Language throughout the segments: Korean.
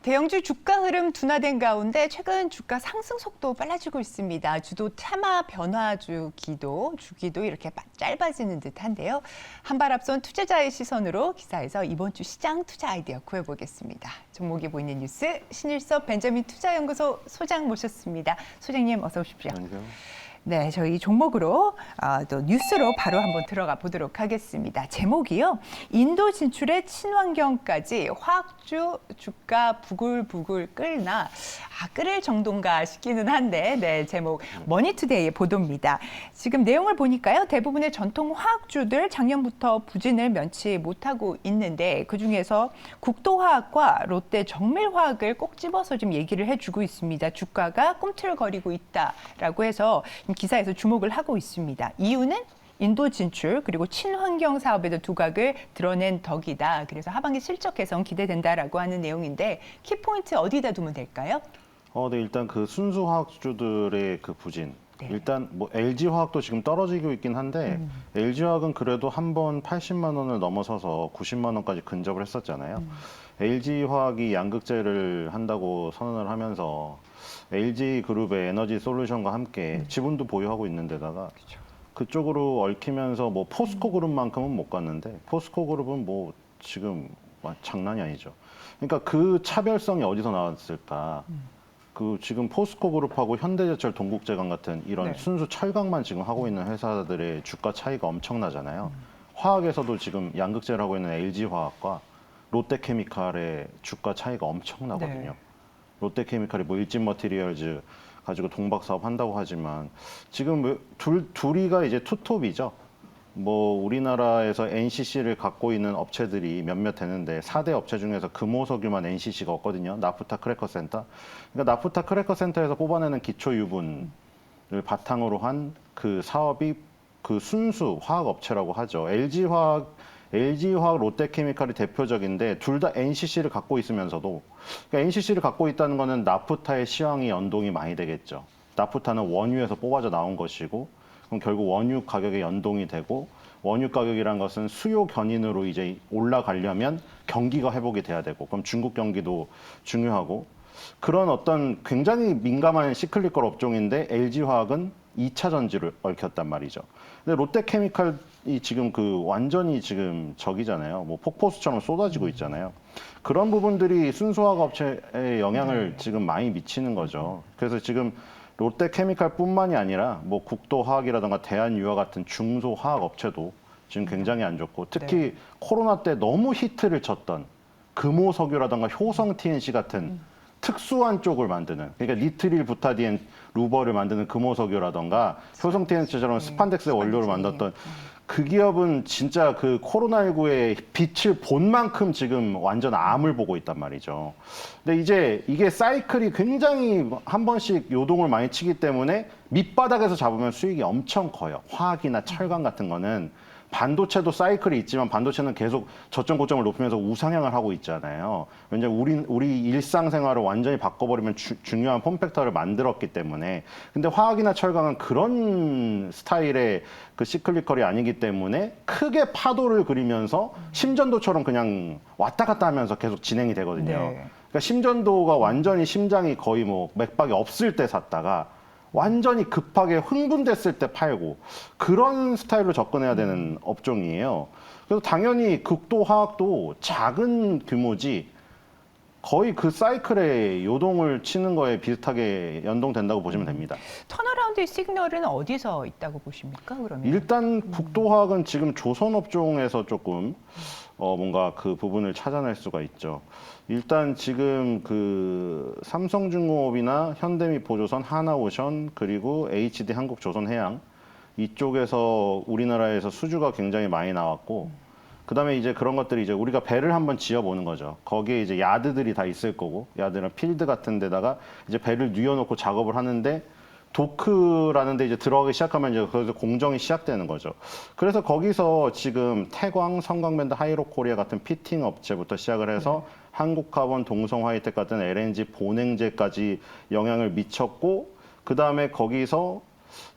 대형주 주가 흐름 둔화된 가운데 최근 주가 상승 속도 빨라지고 있습니다. 주도 테마 변화주 주기도 이렇게 짧아지는 듯한데요. 한 발 앞선 투자자의 시선으로 기사에서 이번 주 시장 투자 아이디어 구해보겠습니다. 종목이 보이는 뉴스 신일섭 벤자민 투자연구소 소장 모셨습니다. 소장님 어서 오십시오. 안녕하세요. 네, 저희 종목으로 또 뉴스로 바로 한번 들어가 보도록 하겠습니다. 제목이요. 인도 진출의 친환경까지 화학주 주가 부글부글 끓나 끓을 정도인가 싶기는 한데 네, 제목 머니투데이의 보도입니다. 지금 내용을 보니까요. 대부분의 전통 화학주들 작년부터 부진을 면치 못하고 있는데 그중에서 국도화학과 롯데 정밀화학을 꼭 집어서 좀 얘기를 해주고 있습니다. 주가가 꿈틀거리고 있다라고 해서 기사에서 주목을 하고 있습니다. 이유는 인도 진출 그리고 친환경 사업에도 두각을 드러낸 덕이다. 그래서 하반기 실적 개선 기대된다라고 하는 내용인데 키포인트 어디다 두면 될까요? 네, 일단 그 순수 화학주들의 그 부진. 네. 일단 뭐 LG 화학도 지금 떨어지고 있긴 한데 LG 화학은 그래도 한 번 80만 원을 넘어서서 90만 원까지 근접을 했었잖아요. LG 화학이 양극재를 한다고 선언을 하면서 LG 그룹의 에너지 솔루션과 함께 지분도 보유하고 있는 데다가 그쪽으로 얽히면서 뭐 포스코 그룹만큼은 못 갔는데 포스코 그룹은 뭐 지금 장난이 아니죠. 그러니까 그 차별성이 어디서 나왔을까? 그 지금 포스코 그룹하고 현대제철, 동국제강 같은 이런 네. 순수 철강만 지금 하고 있는 회사들의 주가 차이가 엄청나잖아요. 화학에서도 지금 양극재를 하고 있는 LG 화학과 롯데케미칼의 주가 차이가 엄청나거든요. 네. 롯데케미칼이 뭐 일진 머티리얼즈 가지고 동박 사업 한다고 하지만 지금 둘이가 이제 투톱이죠. 뭐 우리나라에서 NCC를 갖고 있는 업체들이 몇몇 되는데 4대 업체 중에서 금호석유만 NCC가 없거든요. 나프타 크래커 센터. 그러니까 나프타 크래커 센터에서 뽑아내는 기초 유분을 바탕으로 한 그 사업이 그 순수 화학 업체라고 하죠. LG화학, 롯데케미칼이 대표적인데 둘 다 NCC를 갖고 있으면서도 그러니까 NCC를 갖고 있다는 거는 나프타의 시황이 연동이 많이 되겠죠. 나프타는 원유에서 뽑아져 나온 것이고 그럼 결국 원유 가격에 연동이 되고 원유 가격이란 것은 수요 견인으로 이제 올라가려면 경기가 회복이 돼야 되고 그럼 중국 경기도 중요하고 그런 어떤 굉장히 민감한 시클리컬 업종인데 LG화학은 2차 전지를 얽혔단 말이죠. 근데 롯데케미칼이 지금 그 완전히 지금 적이잖아요. 뭐 폭포수처럼 쏟아지고 있잖아요. 그런 부분들이 순수화학 업체에 영향을 지금 많이 미치는 거죠. 그래서 지금 롯데케미칼뿐만이 아니라 뭐 국도화학이라든가 대한유화 같은 중소화학 업체도 지금 굉장히 안 좋고 특히 코로나 때 너무 히트를 쳤던 금호석유라든가 효성 TNC 같은 특수한 쪽을 만드는 그러니까 니트릴 부타디엔 루버를 만드는 금호석유라든가 효성 TNC처럼 스판덱스의 원료를 만들었던 그 기업은 진짜 그 코로나19의 빛을 본 만큼 지금 완전 암을 보고 있단 말이죠. 근데 이제 이게 사이클이 굉장히 한 번씩 요동을 많이 치기 때문에 밑바닥에서 잡으면 수익이 엄청 커요. 화학이나 철강 같은 거는 반도체도 사이클이 있지만 반도체는 계속 저점 고점을 높이면서 우상향을 하고 있잖아요. 왜냐면 우리 일상생활을 완전히 바꿔버리면 중요한 폼팩터를 만들었기 때문에. 근데 화학이나 철강은 그런 스타일의 그 시클리컬이 아니기 때문에 크게 파도를 그리면서 심전도처럼 그냥 왔다 갔다 하면서 계속 진행이 되거든요. 네. 그러니까 심전도가 완전히 심장이 거의 뭐 맥박이 없을 때 샀다가 완전히 급하게 흥분됐을 때 팔고 그런 스타일로 접근해야 되는 업종이에요. 그래서 당연히 국도화학도 작은 규모지 거의 그 사이클에 요동을 치는 거에 비슷하게 연동된다고 보시면 됩니다. 턴어라운드의 시그널은 어디서 있다고 보십니까? 그러면 일단 국도화학은 지금 조선업종에서 조금 뭔가 그 부분을 찾아낼 수가 있죠. 일단 지금 그 삼성중공업이나 현대미포조선, 하나오션 그리고 HD 한국조선해양 이쪽에서 우리나라에서 수주가 굉장히 많이 나왔고 그다음에 이제 그런 것들이 이제 우리가 배를 한번 지어보는 거죠. 거기에 이제 야드들이 다 있을 거고 야드랑 필드 같은 데다가 이제 배를 뉘어놓고 작업을 하는데 도크라는 데 이제 들어가기 시작하면 이제 거기서 공정이 시작되는 거죠. 그래서 거기서 지금 태광, 성광밴드, 하이로코리아 같은 피팅 업체부터 시작을 해서 한국카본, 동성화이텍 같은 LNG 본행제까지 영향을 미쳤고 그다음에 거기서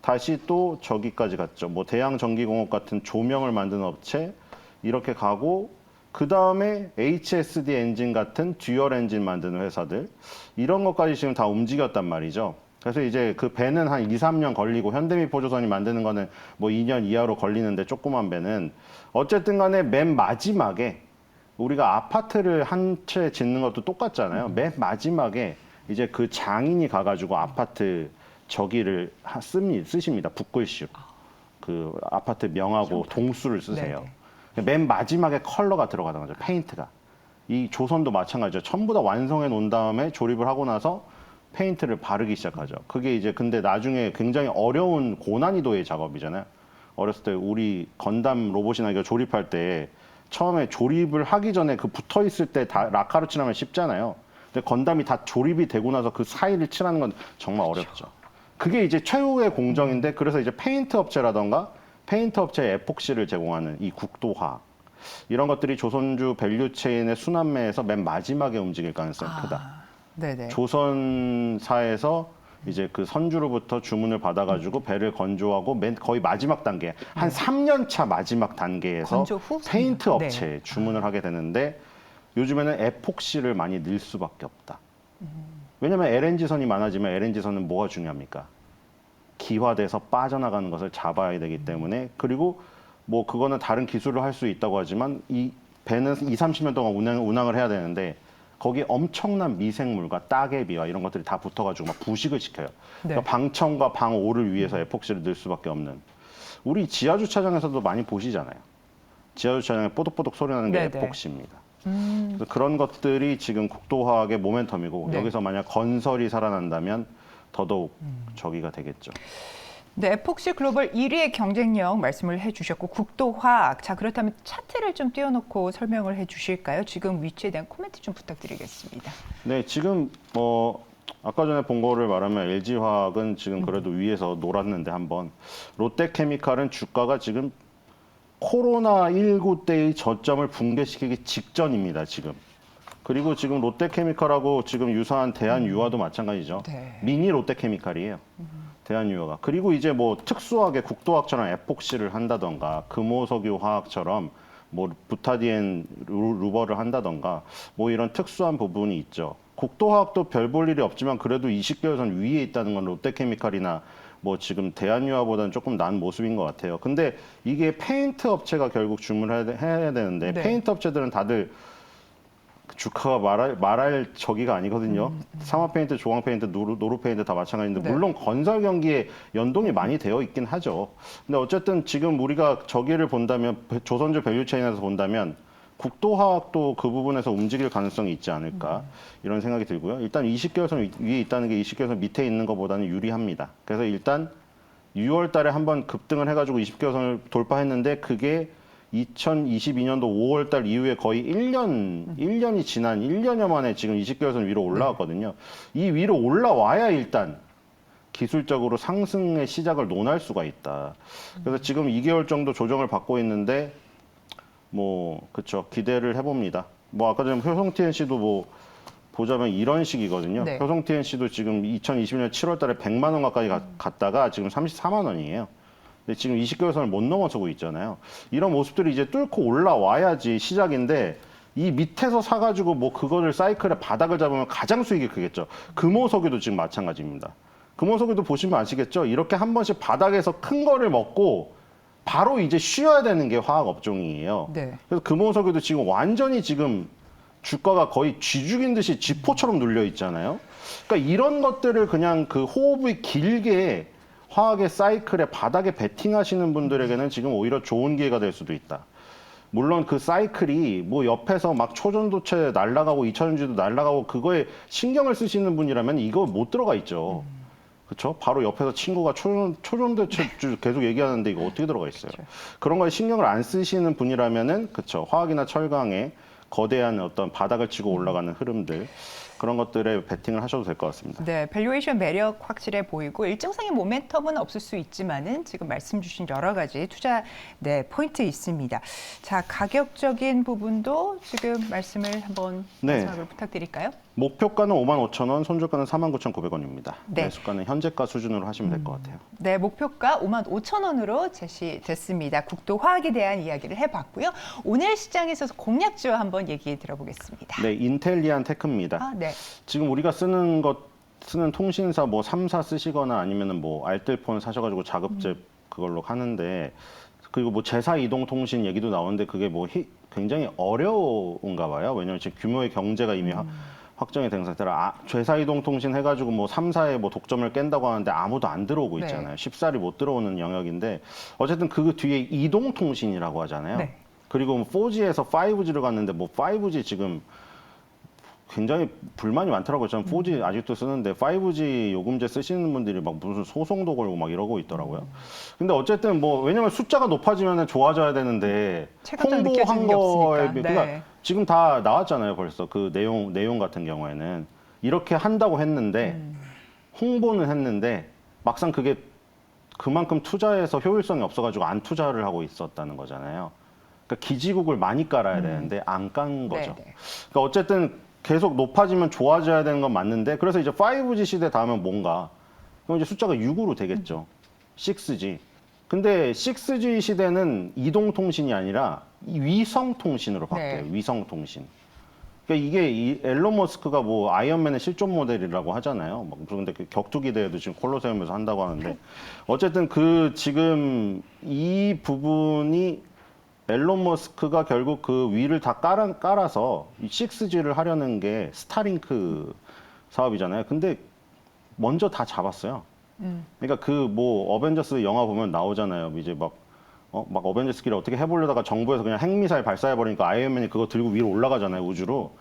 다시 또 저기까지 갔죠. 뭐 대양전기공업 같은 조명을 만드는 업체 이렇게 가고 그 다음에 HSD 엔진 같은 듀얼 엔진 만드는 회사들 이런 것까지 지금 다 움직였단 말이죠. 그래서 이제 그 배는 한 2, 3년 걸리고 현대미포조선이 만드는 거는 뭐 2년 이하로 걸리는데 조그만 배는 어쨌든 간에 맨 마지막에 우리가 아파트를 한 채 짓는 것도 똑같잖아요. 맨 마지막에 이제 그 장인이 가가지고 아파트 저기를 쓰십니다. 붓글씨로. 그 아파트 명하고 동수를 쓰세요. 맨 마지막에 컬러가 들어가는 거죠. 페인트가. 이 조선도 마찬가지죠. 전부 다 완성해 놓은 다음에 조립을 하고 나서 페인트를 바르기 시작하죠. 그게 이제 근데 나중에 굉장히 어려운 고난이도의 작업이잖아요. 어렸을 때 우리 건담 로봇이나 이거 조립할 때 처음에 조립을 하기 전에 그 붙어 있을 때 다 라카로 칠하면 쉽잖아요. 근데 건담이 다 조립이 되고 나서 그 사이를 칠하는 건 정말 어렵죠. 그게 이제 최후의 공정인데 그래서 이제 페인트 업체라던가 페인트 업체에 에폭시를 제공하는 이 국도화학 이런 것들이 조선주 밸류체인의 순환매에서 맨 마지막에 움직일 가능성이 크다. 네네. 조선사에서 이제 그 선주로부터 주문을 받아가지고 배를 건조하고 거의 마지막 단계, 한 3년 차 마지막 단계에서 건조 후 페인트 3년. 업체에 주문을 하게 되는데 요즘에는 에폭시를 많이 넣을 수밖에 없다. 왜냐면 LNG선이 많아지면 LNG선은 뭐가 중요합니까? 기화돼서 빠져나가는 것을 잡아야 되기 때문에 그리고 뭐 그거는 다른 기술로 할 수 있다고 하지만 이 배는 2, 30년 동안 운항을 해야 되는데 거기에 엄청난 미생물과 따개비와 이런 것들이 다 붙어가지고 막 부식을 시켜요. 네. 그러니까 방청과 방오를 위해서 에폭시를 넣을 수밖에 없는. 우리 지하주차장에서도 많이 보시잖아요. 지하주차장에 뽀득뽀득 소리 나는 게 네네. 에폭시입니다. 그래서 그런 것들이 지금 국도화학의 모멘텀이고 네. 여기서 만약 건설이 살아난다면 더더욱 저기가 되겠죠. 네, 에폭시 글로벌 1위의 경쟁력 말씀을 해주셨고 국도화학. 자, 그렇다면 차트를 좀 띄워놓고 설명을 해주실까요? 지금 위치에 대한 코멘트 좀 부탁드리겠습니다. 네, 지금 아까 전에 본 거를 말하면 LG화학은 지금 그래도 위에서 놀았는데 한번 롯데케미칼은 주가가 지금 코로나19 때의 저점을 붕괴시키기 직전입니다, 지금. 그리고 지금 롯데케미칼하고 지금 유사한 대한유화도 마찬가지죠. 네. 미니 롯데케미칼이에요. 대한유화가. 그리고 이제 뭐 특수하게 국도화학처럼 에폭시를 한다던가 금호석유 화학처럼 뭐 부타디엔 루버를 한다던가 뭐 이런 특수한 부분이 있죠. 국도화학도 별 볼 일이 없지만 그래도 20개월선 위에 있다는 건 롯데케미칼이나 뭐 지금 대한유화보다는 조금 나은 모습인 것 같아요. 근데 이게 페인트 업체가 결국 주문을 해야 되는데 네. 페인트 업체들은 다들 주가가 말할 저기가 아니거든요. 삼화 페인트, 조광 페인트, 노루 페인트 다 마찬가지인데 네. 물론 건설 경기에 연동이 많이 되어 있긴 하죠. 근데 어쨌든 지금 우리가 저기를 본다면 조선주 밸류체인에서 본다면 국도화학도 그 부분에서 움직일 가능성이 있지 않을까 이런 생각이 들고요. 일단 20개월선 위에 있다는 게 20개월선 밑에 있는 것보다는 유리합니다. 그래서 일단 6월 달에 한번 급등을 해가지고 20개월선을 돌파했는데 그게 2022년도 5월 달 이후에 거의 1년이 지난 1년여 만에 지금 20개월선 위로 올라왔거든요. 이 위로 올라와야 일단 기술적으로 상승의 시작을 논할 수가 있다. 그래서 지금 2개월 정도 조정을 받고 있는데 뭐 그쵸 기대를 해봅니다. 뭐 아까 전에 효성 TNC도 뭐 보자면 이런 식이거든요. 네. 효성 TNC도 지금 2020년 7월 달에 100만 원 가까이 갔다가 지금 34만 원이에요. 근데 지금 20개월선을 못 넘어서고 있잖아요. 이런 모습들이 이제 뚫고 올라와야지 시작인데 이 밑에서 사가지고 뭐 그거를 사이클의 바닥을 잡으면 가장 수익이 크겠죠. 금호석유도 지금 마찬가지입니다. 금호석유도 보시면 아시겠죠. 이렇게 한 번씩 바닥에서 큰 거를 먹고 바로 이제 쉬어야 되는 게 화학 업종이에요. 네. 그래서 금호석유도 지금 완전히 지금 주가가 거의 쥐 죽인 듯이 쥐포처럼 눌려 있잖아요. 그러니까 이런 것들을 그냥 그 호흡이 길게 화학의 사이클에 바닥에 베팅하시는 분들에게는 지금 오히려 좋은 기회가 될 수도 있다. 물론 그 사이클이 뭐 옆에서 막 초전도체 날아가고 2차전지도 날아가고 그거에 신경을 쓰시는 분이라면 이거 못 들어가 있죠. 그렇죠? 바로 옆에서 친구가 초전도체 계속 얘기하는데 이거 어떻게 들어가 있어요? 그런 거에 신경을 안 쓰시는 분이라면은 그렇죠. 화학이나 철강에 거대한 어떤 바닥을 치고 올라가는 흐름들 그런 것들에 베팅을 하셔도 될 것 같습니다. 네, 밸류에이션 매력 확실해 보이고 일정상의 모멘텀은 없을 수 있지만은 지금 말씀 주신 여러 가지 투자 포인트 있습니다. 자, 가격적인 부분도 지금 말씀을 한번 마지막으로 부탁드릴까요? 목표가는 55,000원, 손절가는 49,900원입니다. 네. 매수가는 현재가 수준으로 하시면 될 것 같아요. 네, 목표가 55,000원으로 제시됐습니다. 국도 화학에 대한 이야기를 해봤고요. 오늘 시장에서 공략주 한번 얘기 들어보겠습니다. 네, 인텔리안 테크입니다. 아, 네. 지금 우리가 쓰는 통신사 뭐 3사 쓰시거나 아니면은 뭐 알뜰폰 사셔가지고 자급제 그걸로 하는데, 그리고 뭐 제사 이동 통신 얘기도 나오는데 그게 뭐 굉장히 어려운가 봐요. 왜냐하면 지금 규모의 경제가 이미 확정이 된 상태라 제사 이동 통신 해가지고 뭐 3사의 뭐 독점을 깬다고 하는데 아무도 안 들어오고 있잖아요. 쉽사리 못 들어오는 영역인데 어쨌든 그 뒤에 이동 통신이라고 하잖아요. 네. 그리고 4G에서 5G로 갔는데 뭐 5G 지금 굉장히 불만이 많더라고요. 저는 4G 아직도 쓰는데 5G 요금제 쓰시는 분들이 막 무슨 소송도 걸고 막 이러고 있더라고요. 근데 어쨌든 뭐 왜냐면 숫자가 높아지면 좋아져야 되는데 체감상 홍보한 느껴지는 게 거에 없으니까. 그러니까 네. 지금 다 나왔잖아요. 벌써 그 내용 같은 경우에는 이렇게 한다고 했는데 홍보는 했는데 막상 그게 그만큼 투자해서 효율성이 없어가지고 안 투자를 하고 있었다는 거잖아요. 그러니까 기지국을 많이 깔아야 되는데 안 깐 거죠. 네, 네. 그러니까 어쨌든 계속 높아지면 좋아져야 되는 건 맞는데, 그래서 이제 5G 시대 다음엔 뭔가? 그럼 이제 숫자가 6으로 되겠죠. 6G. 근데 6G 시대는 이동통신이 아니라 위성통신으로 바뀌어요. 네. 위성통신. 그러니까 이게 앨런 머스크가 뭐 아이언맨의 실존 모델이라고 하잖아요. 막 무슨 근데 그 격투기 대회도 지금 콜로세움에서 한다고 하는데, 어쨌든 그 지금 이 부분이 앨런 머스크가 결국 그 위를 다 깔아서 이 6G를 하려는 게 스타링크 사업이잖아요. 근데 먼저 다 잡았어요. 그러니까 그 뭐 어벤져스 영화 보면 나오잖아요. 이제 막 어벤져스끼리 어떻게 해보려다가 정부에서 그냥 핵미사일 발사해버리니까 아이언맨이 그거 들고 위로 올라가잖아요. 우주로.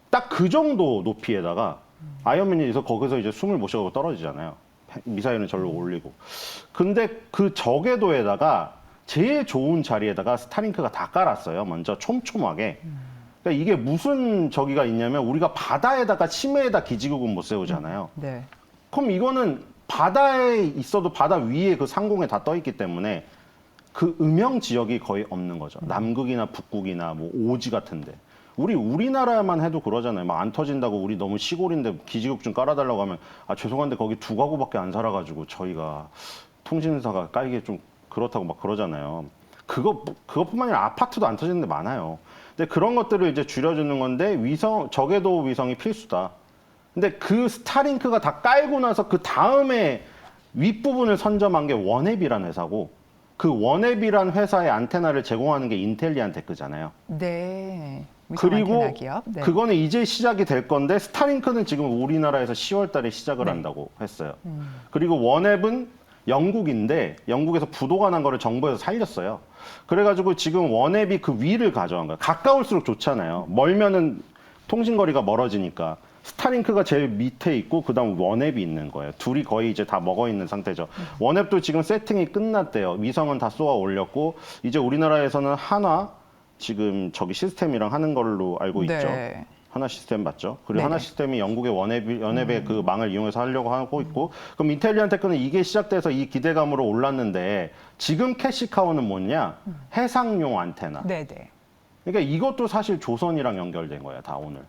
딱 그 정도 높이에다가 아이언맨이 거기서 이제 숨을 못 쉬고 떨어지잖아요. 미사일은 절로 올리고. 근데 그 저궤도에다가 제일 좋은 자리에다가 스타링크가 다 깔았어요. 먼저 촘촘하게. 그러니까 이게 무슨 저기가 있냐면 우리가 바다에다가 심해에다 기지국은 못 세우잖아요. 네. 그럼 이거는 바다에 있어도 바다 위에 그 상공에 다 떠 있기 때문에 그 음영 지역이 거의 없는 거죠. 남극이나 북극이나 뭐 오지 같은데. 우리나라만 해도 그러잖아요. 막 안 터진다고 우리 너무 시골인데 기지국 좀 깔아달라고 하면 아 죄송한데 거기 2가구밖에 안 살아가지고 저희가 통신사가 깔기에 좀 그렇다고 막 그러잖아요. 그것뿐만 아니라 아파트도 안 터지는 데 많아요. 근데 그런 것들을 이제 줄여주는 건데 저궤도 위성이 필수다. 근데 그 스타링크가 다 깔고 나서 그 다음에 윗부분을 선점한 게 원앱이라는 회사고, 그 원앱이라는 회사의 안테나를 제공하는 게 인텔리안 테크잖아요. 네. 위성 그리고 안테나 기업. 네. 그거는 이제 시작이 될 건데 스타링크는 지금 우리나라에서 10월 달에 시작을 한다고 했어요. 그리고 원앱은 영국인데 영국에서 부도가 난 거를 정부에서 살렸어요. 그래가지고 지금 원앱이 그 위를 가져간 거예요. 가까울수록 좋잖아요. 멀면은 통신거리가 멀어지니까. 스타링크가 제일 밑에 있고 그다음 원앱이 있는 거예요. 둘이 거의 이제 다 먹어 있는 상태죠. 원앱도 지금 세팅이 끝났대요. 위성은 다 쏘아 올렸고 이제 우리나라에서는 한화 지금 저기 시스템이랑 하는 걸로 알고 있죠. 네. 하나 시스템 맞죠? 그리고 네네. 하나 시스템이 영국의 원앱의 그 망을 이용해서 하려고 하고 있고, 그럼 인텔리안 테크는 이게 시작돼서 이 기대감으로 올랐는데 지금 캐시카우는 뭐냐? 해상용 안테나. 네네. 그러니까 이것도 사실 조선이랑 연결된 거예요, 다 오늘.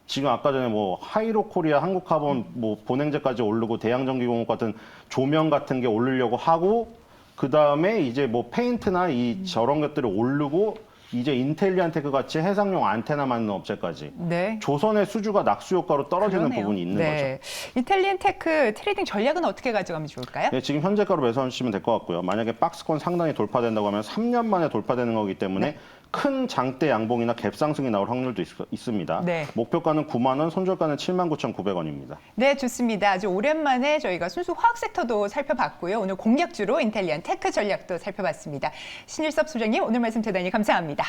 지금 아까 전에 뭐 하이로 코리아, 한국카본 뭐 본행제까지 오르고 대양전기공업 같은 조명 같은 게 오르려고 하고, 그 다음에 이제 뭐 페인트나 저런 것들이 오르고 이제 인텔리안 테크 같이 해상용 안테나 만드는 업체까지 네. 조선의 수주가 낙수 효과로 떨어지는 그러네요. 부분이 있는 네. 인텔리안 테크 트레이딩 전략은 어떻게 가져가면 좋을까요? 거죠. 네, 지금 현재가로 매수하시면 될 것 같고요. 만약에 박스권 상단이 돌파된다고 하면 3년 만에 돌파되는 거기 때문에 네. 큰 장대 양봉이나 갭상승이 나올 확률도 있습니다. 네. 목표가는 9만 원, 손절가는 79,900원입니다. 네, 좋습니다. 아주 오랜만에 저희가 순수 화학 섹터도 살펴봤고요. 오늘 공략주로 인텔리안 테크 전략도 살펴봤습니다. 신일섭 소장님, 오늘 말씀 대단히 감사합니다.